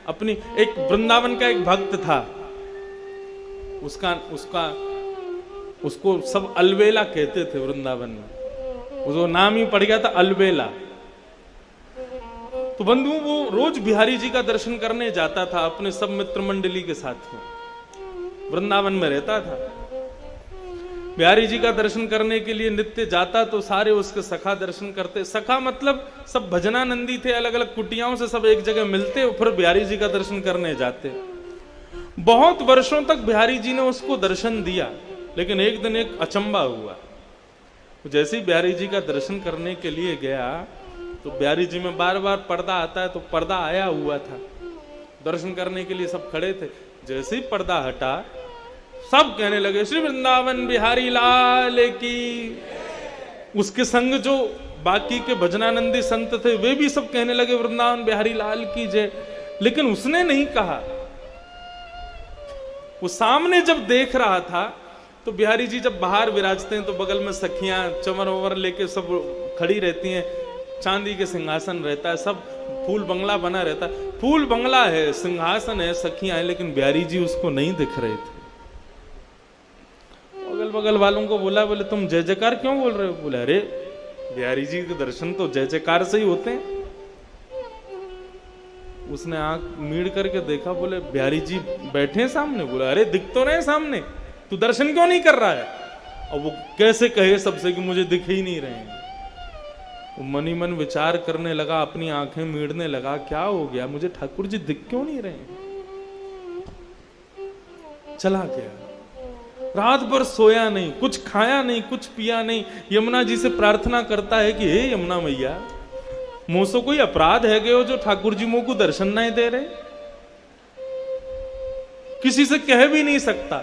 अपनी एक वृंदावन का एक भक्त था, उसको सब अलवेला कहते थे वृंदावन में, उसको नाम ही पड़ गया था अलवेला। तो बंधु वो रोज बिहारी जी का दर्शन करने जाता था अपने सब मित्र मंडली के साथ में, वृंदावन में रहता था। बिहारी जी का दर्शन करने के लिए नित्य जाता तो सारे उसके सखा दर्शन करते। सखा मतलब सब भजनानंदी थे, अलग अलग कुटियाओं से सब एक जगह मिलते और फिर बिहारी जी का दर्शन करने जाते। बहुत वर्षों तक बिहारी जी ने उसको दर्शन दिया, लेकिन एक दिन एक अचंबा हुआ। जैसे ही बिहारी जी का दर्शन करने के लिए गया तो बिहारी जी में बार बार पर्दा आता है, तो पर्दा आया हुआ था, दर्शन करने के लिए सब खड़े थे। जैसे ही पर्दा हटा सब कहने लगे श्री वृंदावन बिहारी लाल की। उसके संग जो बाकी के भजनानंदी संत थे वे भी सब कहने लगे वृंदावन बिहारी लाल की जय, लेकिन उसने नहीं कहा। वो सामने जब देख रहा था तो बिहारी जी जब बाहर विराजते हैं तो बगल में सखियां चंवर ववर लेके सब खड़ी रहती हैं, चांदी के सिंहासन रहता है, सब फूल बंगला बना रहता है। फूल बंगला है, सिंहासन है, सखियां हैं, लेकिन बिहारी जी उसको नहीं दिख रहे थे। अगल बगल वालों को बोला, बोले तुम जय जयकार क्यों बोल रहे हो? बोले अरे बिहारी जी के दर्शन तो जय जयकार से ही होते हैं। उसने आंख मीड़ करके देखा, बोले बिहारी जी बैठे हैं सामने। बोला अरे दिख तो रहे सामने, तू दर्शन क्यों नहीं कर रहा है? और वो कैसे कहे सबसे कि मुझे दिख ही नहीं रहे हैं। वो मन ही मन विचार करने लगा, अपनी आंखें मीड़ने लगा, क्या हो गया, मुझे ठाकुर जी दिख क्यों नहीं रहे हैं? चला गया, रात भर सोया नहीं, कुछ खाया नहीं, कुछ पिया नहीं। यमुना जी से प्रार्थना करता है कि हे यमुना मैया, मुझसे कोई अपराध है गयो जो ठाकुर जी मुझको दर्शन नहीं दे रहे? किसी से कह भी नहीं सकता,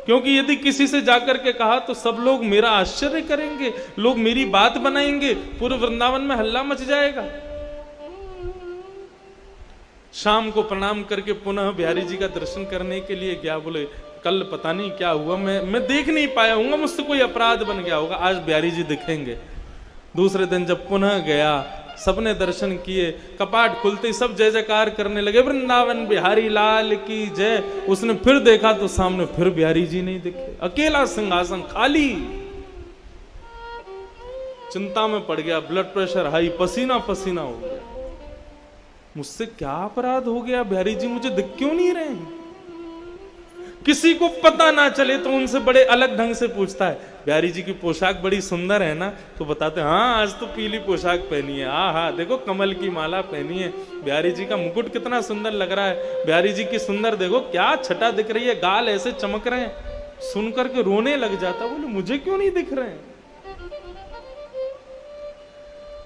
क्योंकि यदि किसी से जाकर के कहा तो सब लोग मेरा आश्चर्य करेंगे, लोग मेरी बात बनाएंगे, पूरे वृंदावन में हल्ला मच जाएगा। शाम को प्रणाम करके पुनः बिहारी जी का दर्शन करने के लिए गया। बोले कल पता नहीं क्या हुआ, मैं देख नहीं पाया हूँ, मुझसे कोई अपराध बन गया होगा, आज बिहारी जी दिखेंगे। दूसरे दिन जब पुनः गया, सबने दर्शन किए, कपाट खुलते सब जय जयकार करने लगे, वृंदावन बिहारी लाल की जय। उसने फिर देखा तो सामने फिर बिहारी जी नहीं दिखे, अकेला सिंहासन खाली। चिंता में पड़ गया, ब्लड प्रेशर हाई, पसीना पसीना हो गया। मुझसे क्या अपराध हो गया, बिहारी जी मुझे दिख क्यों नहीं रहे हैं? किसी को पता ना चले तो उनसे बड़े अलग ढंग से पूछता है, बिहारी जी की पोशाक बड़ी सुंदर है ना? तो बताते हाँ आज तो पीली पोशाक पहनी है, हाँ देखो कमल की माला पहनी है, बिहारी जी का मुकुट कितना सुंदर लग रहा है, बिहारी जी की सुंदर देखो क्या छटा दिख रही है, गाल ऐसे चमक रहे हैं। सुन करके रोने लग जाता, बोले मुझे क्यों नहीं दिख रहे हैं?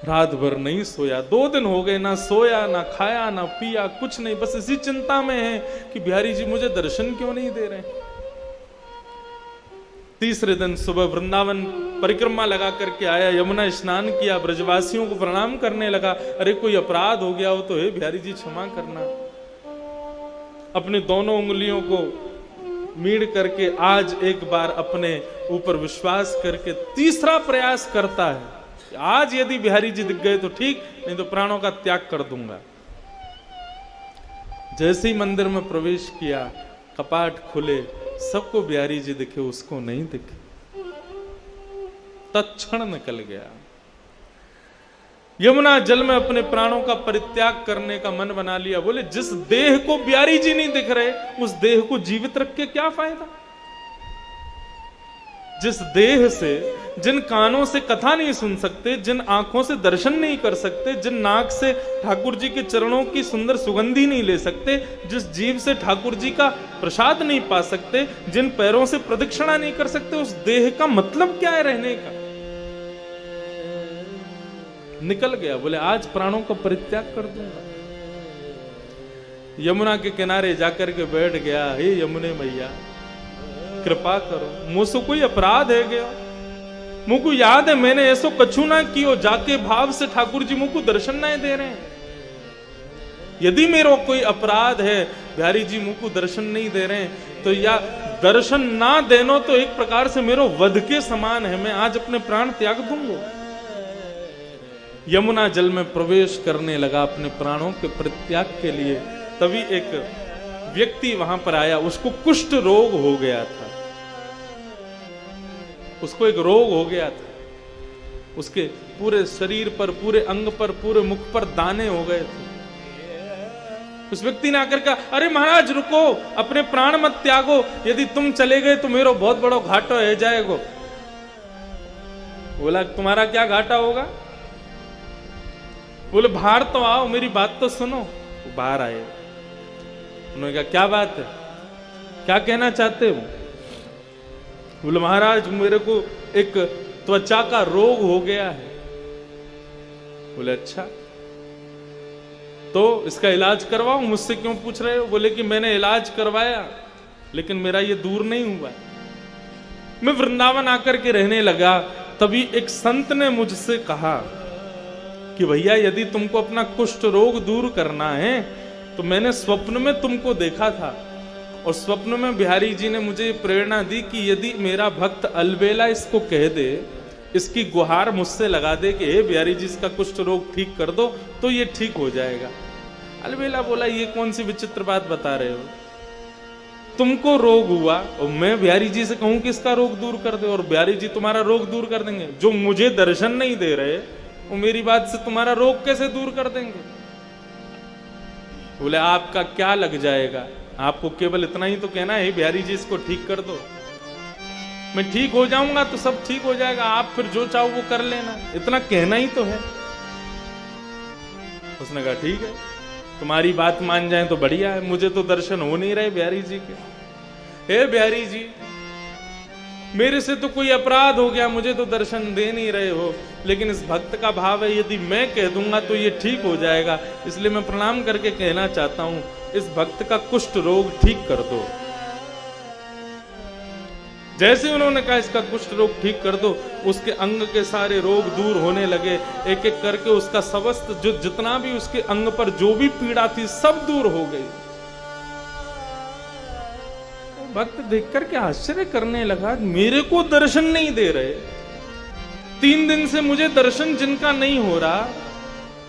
रात भर नहीं सोया, 2 दिन हो गए, ना सोया ना खाया ना पिया, कुछ नहीं, बस इसी चिंता में है कि बिहारी जी मुझे दर्शन क्यों नहीं दे रहे। तीसरे दिन सुबह वृंदावन परिक्रमा लगा करके आया, यमुना स्नान किया, ब्रजवासियों को प्रणाम करने लगा। अरे कोई अपराध हो गया हो तो हे बिहारी जी क्षमा करना। अपने दोनों उंगलियों को मीड़ करके आज एक बार अपने ऊपर विश्वास करके तीसरा प्रयास करता है, आज यदि बिहारी जी दिख गए तो ठीक, नहीं तो प्राणों का त्याग कर दूंगा। जैसे ही मंदिर में प्रवेश किया, कपाट खुले, सबको बिहारी जी दिखे, उसको नहीं दिखे। तत्क्षण निकल गया। यमुना जल में अपने प्राणों का परित्याग करने का मन बना लिया। बोले जिस देह को बिहारी जी नहीं दिख रहे, उस देह को जीवित रख के क्या फायदा? जिस देह से, जिन कानों से कथा नहीं सुन सकते, जिन आंखों से दर्शन नहीं कर सकते, जिन नाक से ठाकुर जी के चरणों की सुंदर सुगंधी नहीं ले सकते, जिस जीव से ठाकुर जी का प्रसाद नहीं पा सकते, जिन पैरों से प्रदक्षिणा नहीं कर सकते, उस देह का मतलब क्या है रहने का? निकल गया। बोले आज प्राणों का परित्याग कर दूंगा। यमुना के किनारे जाकर के बैठ गया। हे यमुने मैया कृपा करो, मुझसे कोई अपराध है गया? मुझको याद है मैंने ऐसो कछु ना कियो, जाके भाव से ठाकुर जी मुझको दर्शन नहीं दे रहे हैं। यदि मेरा कोई अपराध है, बिहारी जी मुझको दर्शन नहीं दे रहे हैं, तो या दर्शन ना देनो तो एक प्रकार से मेरो वध के समान है, मैं आज अपने प्राण त्याग दूंगा। यमुना जल में प्रवेश करने लगा अपने प्राणों के परित्याग के लिए। तभी एक व्यक्ति वहां पर आया, उसको कुष्ठ रोग हो गया था, उसको एक रोग हो गया था, उसके पूरे शरीर पर, पूरे अंग पर, पूरे मुख पर दाने हो गए थे। उस व्यक्ति ने आकर कहा, अरे महाराज रुको, अपने प्राण मत त्यागो, यदि तुम चले गए तो मेरा बहुत बड़ा घाटा हो जाएगा। बोला तुम्हारा क्या घाटा होगा? बोले बाहर तो आओ, मेरी बात तो सुनो। वो बाहर आए, उन्होंने कहा क्या बात है, क्या कहना चाहते हो? बोले महाराज मेरे को एक त्वचा का रोग हो गया है। बोले अच्छा, तो इसका इलाज करवाओ, मुझसे क्यों पूछ रहे हो? बोले कि मैंने इलाज करवाया लेकिन मेरा ये दूर नहीं हुआ। मैं वृंदावन आकर के रहने लगा, तभी एक संत ने मुझसे कहा कि भैया यदि तुमको अपना कुष्ठ रोग दूर करना है तो मैंने स्वप्न में तुमको देखा था, और स्वप्न में बिहारी जी ने मुझे प्रेरणा दी कि यदि मेरा भक्त अलबेला इसको कह दे, इसकी गुहार मुझसे लगा दे कि हे बिहारी जी इसका कुष्ठ रोग ठीक कर दो, तो ये ठीक हो जाएगा। अलबेला बोला ये कौन सी विचित्र बात बता रहे हो, तुमको रोग हुआ और मैं बिहारी जी से कहूं कि इसका रोग दूर कर दे, और बिहारी जी तुम्हारा रोग दूर कर देंगे? जो मुझे दर्शन नहीं दे रहे वो मेरी बात से तुम्हारा रोग कैसे दूर कर देंगे? बोले आपका क्या लग जाएगा, आपको केवल इतना ही तो कहना है बिहारी जी इसको ठीक कर दो, मैं ठीक हो जाऊंगा तो सब ठीक हो जाएगा, आप फिर जो चाहो वो कर लेना, इतना कहना ही तो है। उसने कहा ठीक है, तुम्हारी बात मान जाए तो बढ़िया है, मुझे तो दर्शन हो नहीं रहे बिहारी जी के। हे बिहारी जी मेरे से तो कोई अपराध हो गया, मुझे तो दर्शन दे नहीं रहे हो, लेकिन इस भक्त का भाव है यदि मैं कह दूंगा तो ये ठीक हो जाएगा, इसलिए मैं प्रणाम करके कहना चाहता हूं इस भक्त का कुष्ठ रोग ठीक कर दो। जैसे उन्होंने कहा इसका कुष्ठ रोग ठीक कर दो, उसके अंग के सारे रोग दूर होने लगे, एक एक करके उसका समस्त जो जितना भी उसके अंग पर जो भी पीड़ा थी सब दूर हो गई। भक्त देख करके आश्चर्य करने लगा, मेरे को दर्शन नहीं दे रहे, 3 दिन से मुझे दर्शन जिनका नहीं हो रहा,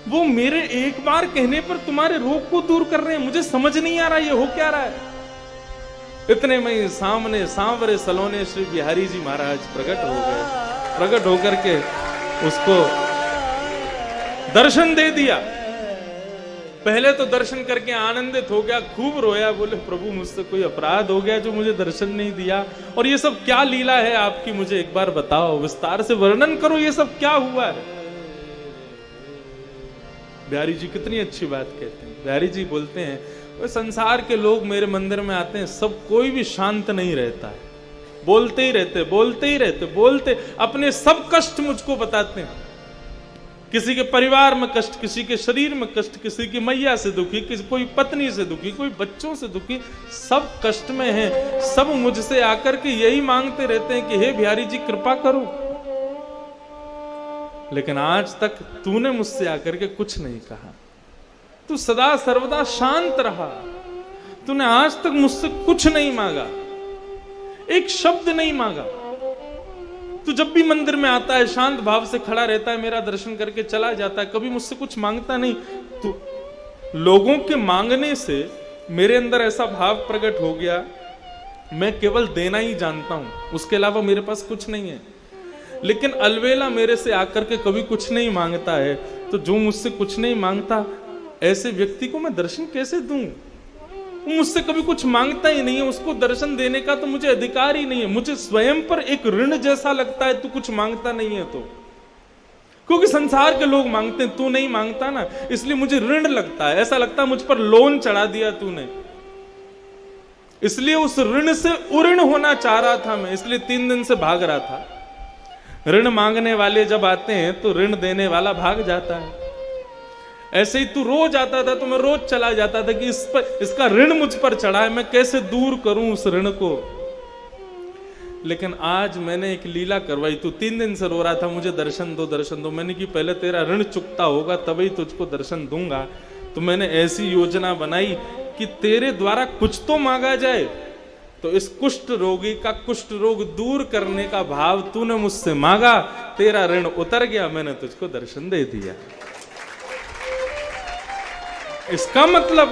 वो मेरे एक बार कहने पर तुम्हारे रोग को दूर कर रहे हैं, मुझे समझ नहीं आ रहा ये हो क्या रहा है। इतने में सामने सांवरे सलोने श्री बिहारी जी महाराज प्रकट हो गए, प्रकट होकर के उसको दर्शन दे दिया। पहले तो दर्शन करके आनंदित हो गया, खूब रोया, बोले प्रभु मुझसे कोई अपराध हो गया जो मुझे दर्शन नहीं दिया, और ये सब क्या लीला है आपकी, मुझे एक बार बताओ, विस्तार से वर्णन करो, ये सब क्या हुआ है। बिहारी जी कितनी अच्छी बात कहते हैं। बिहारी जी बोलते हैं वो संसार के लोग मेरे मंदिर में आते हैं, सब कोई भी शांत नहीं रहता है, बोलते ही रहते, बोलते ही रहते, बोलते अपने सब कष्ट मुझको बताते हैं, किसी के परिवार में कष्ट, किसी के शरीर में कष्ट, किसी की मैया से दुखी, किसी कोई पत्नी से दुखी, कोई बच्चों से दुखी, सब कष्ट में हैं, सब मुझसे आकर के यही मांगते रहते हैं कि हे बिहारी जी कृपा करो। लेकिन आज तक तूने मुझसे आकर के कुछ नहीं कहा, तू सदा सर्वदा शांत रहा, तूने आज तक मुझसे कुछ नहीं मांगा, एक शब्द नहीं मांगा। तू जब भी मंदिर में आता है शांत भाव से खड़ा रहता है, मेरा दर्शन करके चला जाता है, कभी मुझसे कुछ मांगता नहीं। तू लोगों के मांगने से मेरे अंदर ऐसा भाव प्रकट हो गया, मैं केवल देना ही जानता हूं, उसके अलावा मेरे पास कुछ नहीं है। लेकिन अलवेला मेरे से आकर के कभी कुछ नहीं मांगता है, तो जो मुझसे कुछ नहीं मांगता ऐसे व्यक्ति को मैं दर्शन कैसे दूं? मुझसे कभी कुछ मांगता ही नहीं है, उसको दर्शन देने का तो मुझे अधिकार ही नहीं है। मुझे स्वयं पर एक ऋण जैसा लगता है, तू कुछ मांगता नहीं है तो, क्योंकि संसार के लोग मांगते हैं, तू नहीं मांगता ना, इसलिए मुझे ऋण लगता है, ऐसा लगता है मुझ पर लोन चढ़ा दिया तूने, इसलिए उस ऋण से उऋण होना चाह रहा था मैं, इसलिए 3 दिन से भाग रहा था। ऋण मांगने वाले जब आते हैं तो ऋण देने वाला भाग जाता है। ऐसे ही तू रोज आता था तो मैं रोज चला जाता था कि इसका ऋण मुझ पर चढ़ा है, मैं कैसे दूर करूं उस ऋण को। लेकिन आज मैंने एक लीला करवाई, तू 3 दिन से रो रहा था मुझे दर्शन दो दर्शन दो, मैंने कि पहले तेरा ऋण चुकता होगा तभी तुझको दर्शन दूंगा। तो मैंने ऐसी योजना बनाई कि तेरे द्वारा कुछ तो मांगा जाए, तो इस कुष्ठ रोगी का कुष्ठ रोग दूर करने का भाव तूने मुझसे मांगा, तेरा ऋण उतर गया, मैंने तुझको दर्शन दे दिया। इसका मतलब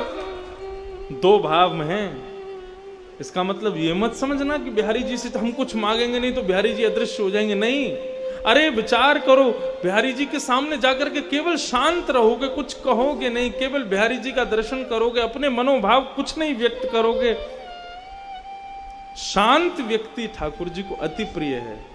दो भाव में है। इसका मतलब ये मत समझना कि बिहारी जी से हम कुछ मांगेंगे नहीं तो बिहारी जी अदृश्य हो जाएंगे, नहीं। अरे विचार करो, बिहारी जी के सामने जाकर के केवल शांत रहोगे, कुछ कहोगे नहीं, केवल बिहारी जी का दर्शन करोगे, अपने मनोभाव कुछ नहीं व्यक्त करोगे। शांत व्यक्ति ठाकुर जी को अति प्रिय है।